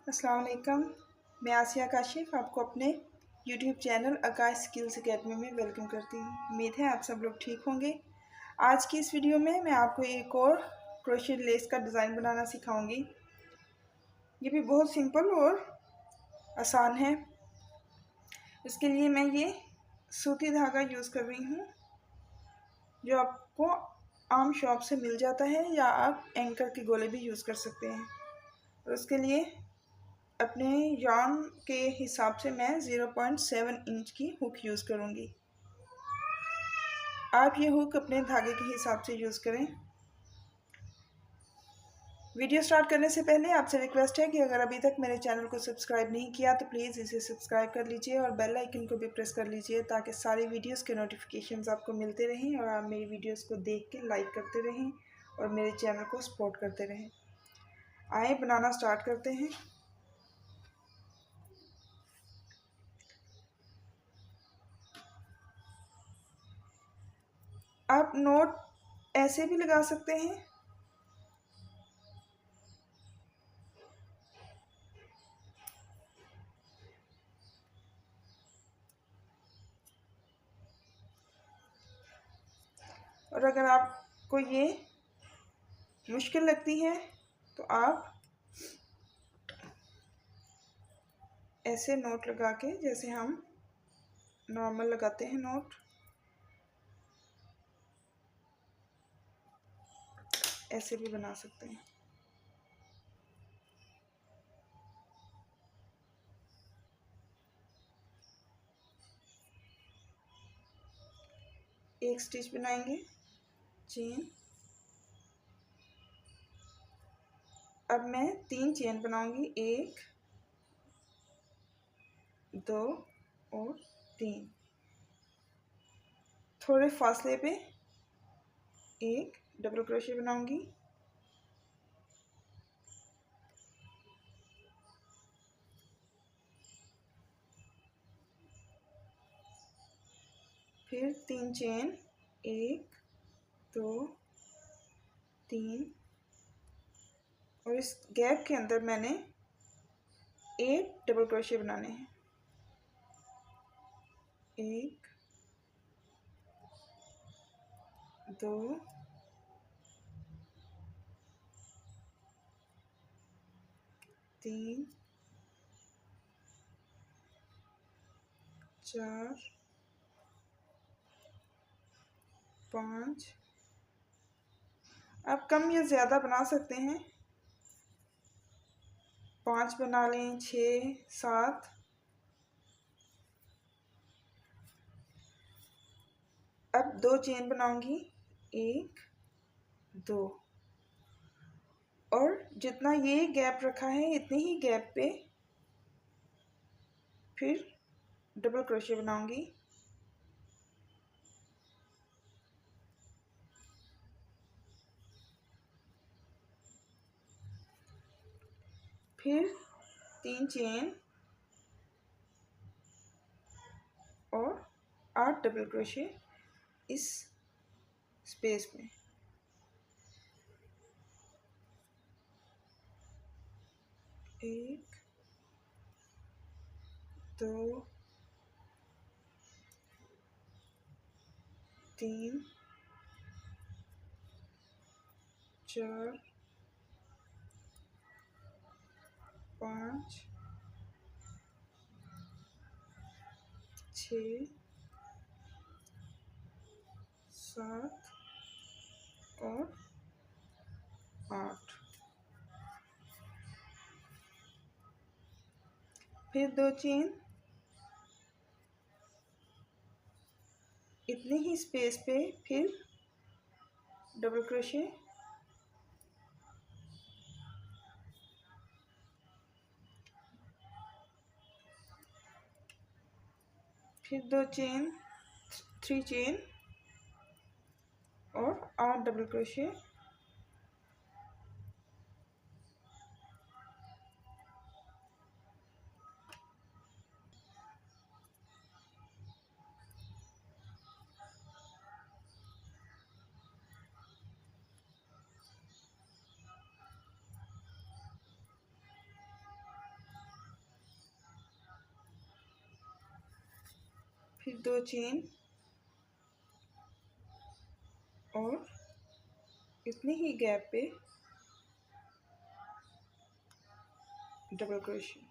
अस्सलाम वालेकुम। मैं आसिया काशिफ आपको अपने यूट्यूब चैनल आकाश स्किल्स एकेडमी में वेलकम करती हूँ। उम्मीद है आप सब लोग ठीक होंगे। आज की इस वीडियो में मैं आपको एक और क्रोशेट लेस का डिज़ाइन बनाना सिखाऊंगी। ये भी बहुत सिंपल और आसान है। इसके लिए मैं ये सूती धागा यूज़ कर रही हूँ जो आपको आम शॉप से मिल जाता है, या आप एंकर के गोले भी यूज़ कर सकते हैं। और उसके लिए अपने यार्न के हिसाब से मैं 0.7 इंच की हुक यूज़ करूँगी। आप ये हुक अपने धागे के हिसाब से यूज़ करें। वीडियो स्टार्ट करने से पहले आपसे रिक्वेस्ट है कि अगर अभी तक मेरे चैनल को सब्सक्राइब नहीं किया तो प्लीज़ इसे सब्सक्राइब कर लीजिए और बेल आइकन को भी प्रेस कर लीजिए, ताकि सारी वीडियोस के नोटिफिकेशंस आपको मिलते रहें और आप मेरी वीडियोस को देख के लाइक करते रहें और मेरे चैनल को सपोर्ट करते रहें। आए बनाना स्टार्ट करते हैं। आप नोट ऐसे भी लगा सकते हैं, और अगर आपको ये मुश्किल लगती है तो आप ऐसे नोट लगा के, जैसे हम नॉर्मल लगाते हैं नोट, ऐसे भी बना सकते हैं। एक स्टिच बनाएंगे, चेन। अब मैं 3 चेन बनाऊंगी, 1 2 और 3। थोड़े फासले पे एक डबल क्रोशे बनाऊंगी, फिर 3 चेन, 1 2 3, और इस गैप के अंदर मैंने 8 डबल क्रोशे बनाने हैं। 1 2 3 4 5। आप कम या ज़्यादा बना सकते हैं, 5 बना लें, 6 7। अब 2 चेन बनाऊंगी, 1 2, और जितना ये गैप रखा है इतने ही गैप पे फिर डबल क्रोशे बनाऊंगी। फिर 3 चेन और 8 डबल क्रोशे इस स्पेस में। 1 2 3 4 5 6 7 और 8। फिर 2 चेन, इतने ही स्पेस पे फिर डबल क्रोशे, फिर 2 चेन, 3 चेन और 8 डबल क्रोशे। फिर 2 चेन और इतने ही गैप पे डबल क्रोशिया,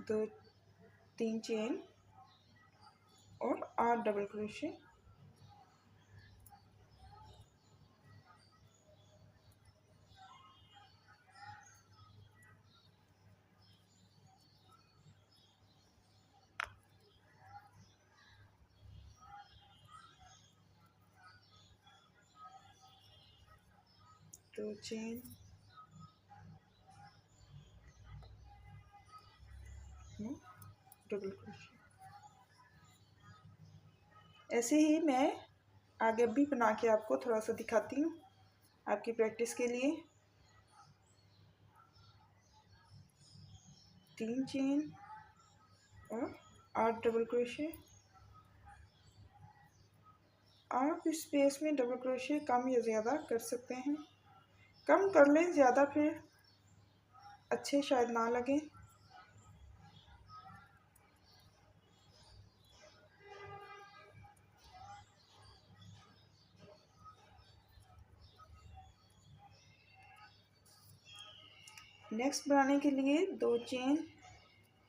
2-3 चेन और 8 डबल क्रोशिया, दो चेन डबल क्रोशिया। ऐसे ही मैं आगे भी बना के आपको थोड़ा सा दिखाती हूँ आपकी प्रैक्टिस के लिए। 3 चेन और 8 डबल क्रोशिया। आप इस स्पेस में डबल क्रोशिया कम या ज़्यादा कर सकते हैं, कम कर लें, ज़्यादा फिर अच्छे शायद ना लगे। नेक्स्ट बनाने के लिए 2 चेन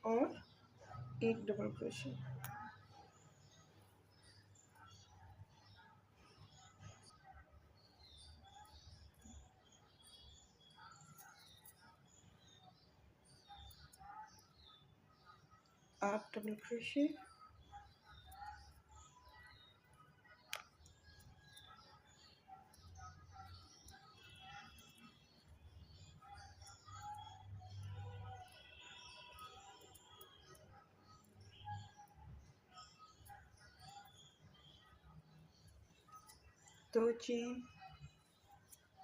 और 1 डबल क्रोशिया। आप डबल क्रोशिया, दो चेन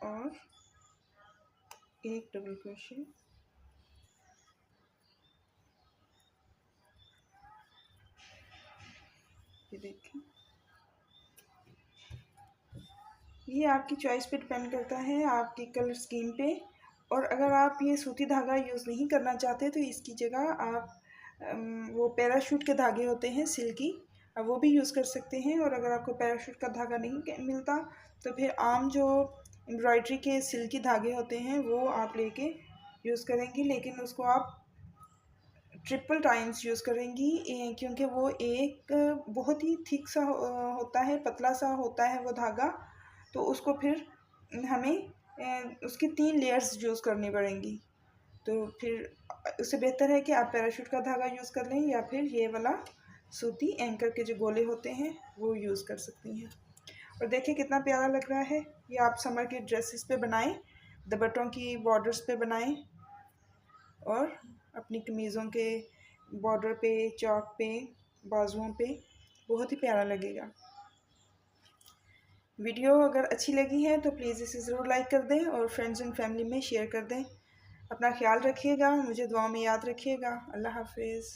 और 1 डबल क्रोशिया। ये देखिए, ये आपकी चॉइस पे डिपेंड करता है, आपकी कलर स्कीम पे। और अगर आप ये सूती धागा यूज़ नहीं करना चाहते तो इसकी जगह आप वो पैराशूट के धागे होते हैं सिल्की, वो भी यूज़ कर सकते हैं। और अगर आपको पैराशूट का धागा नहीं मिलता तो फिर आम जो एम्ब्रॉयडरी के सिल्की धागे होते हैं वो आप लेके यूज़ करेंगी, लेकिन उसको आप ट्रिपल टाइम्स यूज़ करेंगी, क्योंकि वो एक बहुत ही थिक सा होता है, पतला सा होता है वो धागा। तो उसको फिर हमें उसकी 3 लेयर्स यूज़ करनी पड़ेंगी। तो फिर उससे बेहतर है कि आप पैराशूट का धागा यूज़ कर लें या फिर ये वाला सूती एंकर के जो गोले होते हैं वो यूज़ कर सकती हैं। और देखिए कितना प्यारा लग रहा है। ये आप समर के ड्रेसेस पे बनाएं, दुपट्टों की बॉर्डर्स पे बनाएं और अपनी कमीज़ों के बॉर्डर पे, चौक पे, बाजुओं पे बहुत ही प्यारा लगेगा। वीडियो अगर अच्छी लगी है तो प्लीज़ इसे ज़रूर लाइक कर दें और फ्रेंड्स एंड फैमिली में शेयर कर दें। अपना ख्याल रखिएगा, मुझे दुआ में याद रखिएगा। अल्लाह हाफिज़।